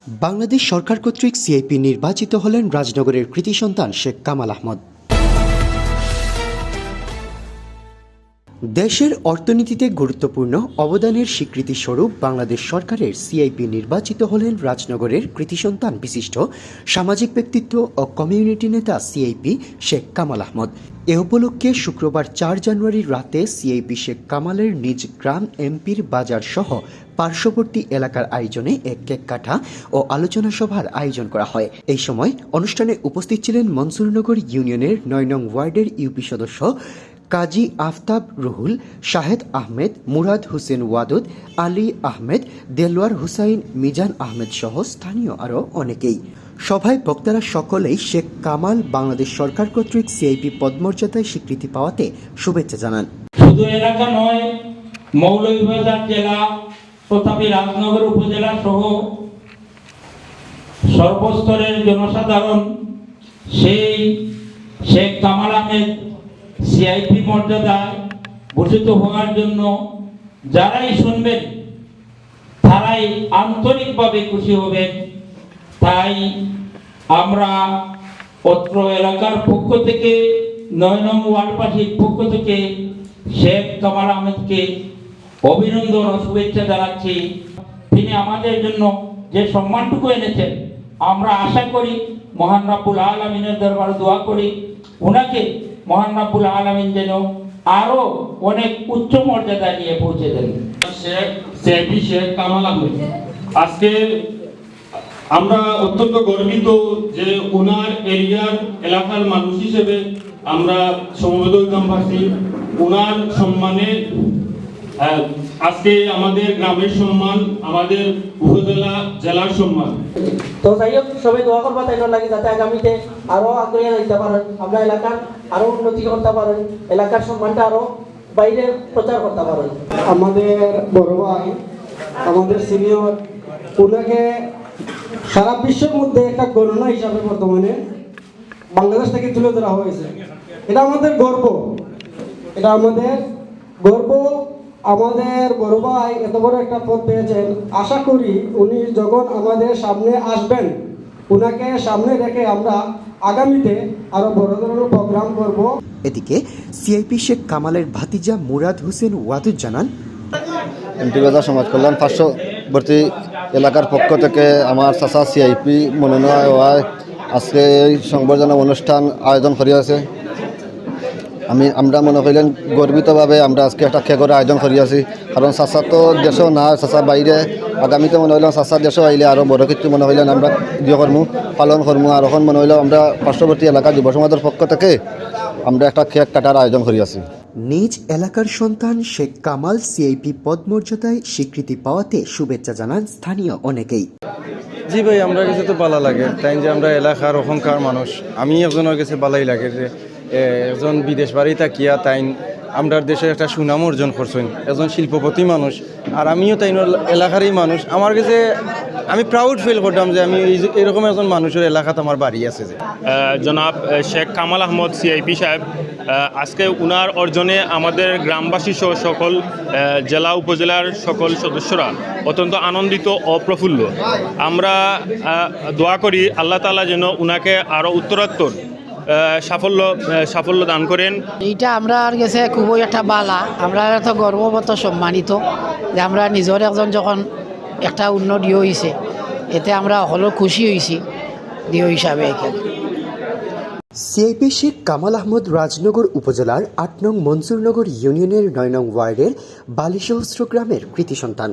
বাংলাদেশ সরকার কর্তৃক সিআইপি নির্বাচিত হলেন রাজনগরের কৃতি সন্তান শেখ কামাল আহমদ। দেশের অর্থনীতিতে গুরুত্বপূর্ণ অবদানের স্বীকৃতি স্বরূপ বাংলাদেশ সরকারের সিআইপি নির্বাচিত হলেন রাজনগরের কৃতি সন্তান বিশিষ্ট সামাজিক ব্যক্তিত্ব ও কমিউনিটি নেতা সিআইপি শেখ কামাল আহমদ। এ উপলক্ষে শুক্রবার ৪ জানুয়ারি রাতে সিআইপি শেখ কামালের নিজ গ্রাম এমপির বাজার সহ পার্শ্ববর্তী এলাকার আয়োজনে এক কেক কাটা ও আলোচনা সভার আয়োজন করা হয়। এই সময় অনুষ্ঠানে উপস্থিত ছিলেন মনসুরনগর ইউনিয়নের ৯ নং ওয়ার্ডের ইউপি সদস্য কাজী আফতাব রুহুল, শাহেদ আহমেদ, মুরাদ হোসেন ওয়াদুদ, আলী আহমেদ, দেলোয়ার হুসাইন, মিজান আহমেদ সহ স্থানীয় আরও অনেকেই। সভায় বক্তারা সকলেই শেখ কামাল বাংলাদেশ সরকার কর্তৃক সিআইপি পদমর্যাদায় স্বীকৃতি পাওয়াতে শুভেচ্ছা জানান। শুধু এলাকা নয়, মৌলভীবাজার জেলা তথাপি রাজনগর উপজেলা সহ সর্বস্তরের জনসাধারণ সেই শেখ কামাল আহমেদ সিআইপি মর্যাদায় ভূষিত হওয়ার জন্য যারাই শুনবেন তারাই আন্তরিকভাবে খুশি হবেন। তাই আমরা অত্র এলাকার পক্ষ থেকে ৯ নং ওয়ার্ডবাসীর পক্ষ থেকে শেখ কামাল আহমেদকে অভিনন্দন ও শুভেচ্ছা জানাচ্ছি। তিনি আমাদের জন্য যে সম্মানটুকু এনেছেন, আমরা আশা করি মহান রব্বুল আলামিনের দরবারে দোয়া করি ওনাকে মহান রব্বুল আলামিন যেন আরো অনেক উচ্চ মর্যাদায় নিয়ে পৌঁছে দেন। সিআইপি শেখ কামাল আহমেদ, আজকে আমরা অত্যন্ত গর্বিত যে ওনার এরিয়ার এলাকার মানুষ হিসেবে আমরা সমবেত গ্রামবাসী ওনার সম্মানে আজকে আমাদের গ্রামের সম্মান, আমাদের উপজেলা জেলার সম্মান। তো যাই হোক, সবাই দোয়া করবা তাই লাগে যাতে আগামীতে আরো আগ্রহী হইতে পারেন, আমরা এলাকার আরো উন্নতি করতে পারেন, এলাকার সম্মানটা আরো বাইরে প্রচার করতে পারেন। আমাদের বড় ভাই, আমাদের সিনিয়র, ওনাকে সারা বিশ্বের মধ্যে একটা গণনা হিসাবে বর্তমানে বাংলাদেশ থেকে তুলে ধরা হয়েছে। এটা আমাদের গর্ব, এটা আমাদের গর্ব। আমাদের বড় ভাই এত বড় একটা পদ পেয়েছেন। আশা করি উনি যখন আমাদের সামনে আসবেন, উনাকে সামনে রেখে আমরা আগামীতে আরো বড় ধরনের প্রোগ্রাম করব। এদিকে সিআইপি শেখ কামালের ভাতিজা মুরাদ হোসেন ওয়াদুদ জানান, এমপি বাজার সমাজ কল্যাণ পার্শ্ববর্তী এলাকার পক্ষ থেকে আমার চাচা সিআইপি মনোনয়ন হওয়ায় আজকে এই সংবর্ধনা অনুষ্ঠান আয়োজন করিয়াছে। আমরা মনে করিলেন গর্বিতভাবে আমরা আজকে একটা কেকের আয়োজন করিয়াছি, কারণ চাচা তো দেশও না, চাচা বাইরে। আগামীতে মনে হইলাম চাচা দেশও আইলে আরও বড় কিছু মনে হইলেন আমরা ইয়ে করমু, পালন করমু। আর এখন মনে হইলাম আমরা পার্শ্ববর্তী এলাকার যুব সমাজের পক্ষ থেকে আমরা একটা কেক কাটার আয়োজন করিয়াছি। নিজ এলাকার সন্তান শেখ কামাল সিআইপি পদমর্যাদায় স্বীকৃতি পাওয়াতে শুভেচ্ছা জানান স্থানীয় অনেকেই। জি ভাই, আমরা কাছে তো ভালো লাগে, তাই যে আমরা এলাকার অহংকার মানুষ। আমি একজনের কাছে ভালোই লাগে যে একজন বিদেশ বাড়ি থাকিয়া তাই আমরা দেশের একটা সুনাম অর্জন করছেন, একজন শিল্পপতি মানুষ। আর আমিও তাই এলাকারই মানুষ। আমার কাছে আমি প্রাউড ফিল করতাম যে আমি এরকম একজন মানুষের এলাকাতে আমার বাড়ি আছে। যে জনাব শেখ কামাল আহমদ সিআইপি সাহেব, আজকে উনার অর্জনে আমাদের গ্রামবাসী সহ সকল জেলা উপজেলার সকল সদস্যরা অত্যন্ত আনন্দিত ও প্রফুল্ল। আমরা দোয়া করি আল্লাহ তাআলা যেন উনাকে আরও উত্তরোত্তর সাফল্য দান করেন। এইটা আমরা গেছে খুবই একটা বালা, আমরা এত গর্ববোধ সম্মানিত যে আমরা নিজের একজন যখন একটা উন্নতি হয়েছে, এতে আমরা হলো খুশি হয়েছি দিও হিসাবে। সিআইপি শেখ কামাল আহমদ রাজনগর উপজেলার ৮ নং মনসুরনগর ইউনিয়নের ৯ নং ওয়ার্ডের বালিসহস্র গ্রামের কৃতি সন্তান।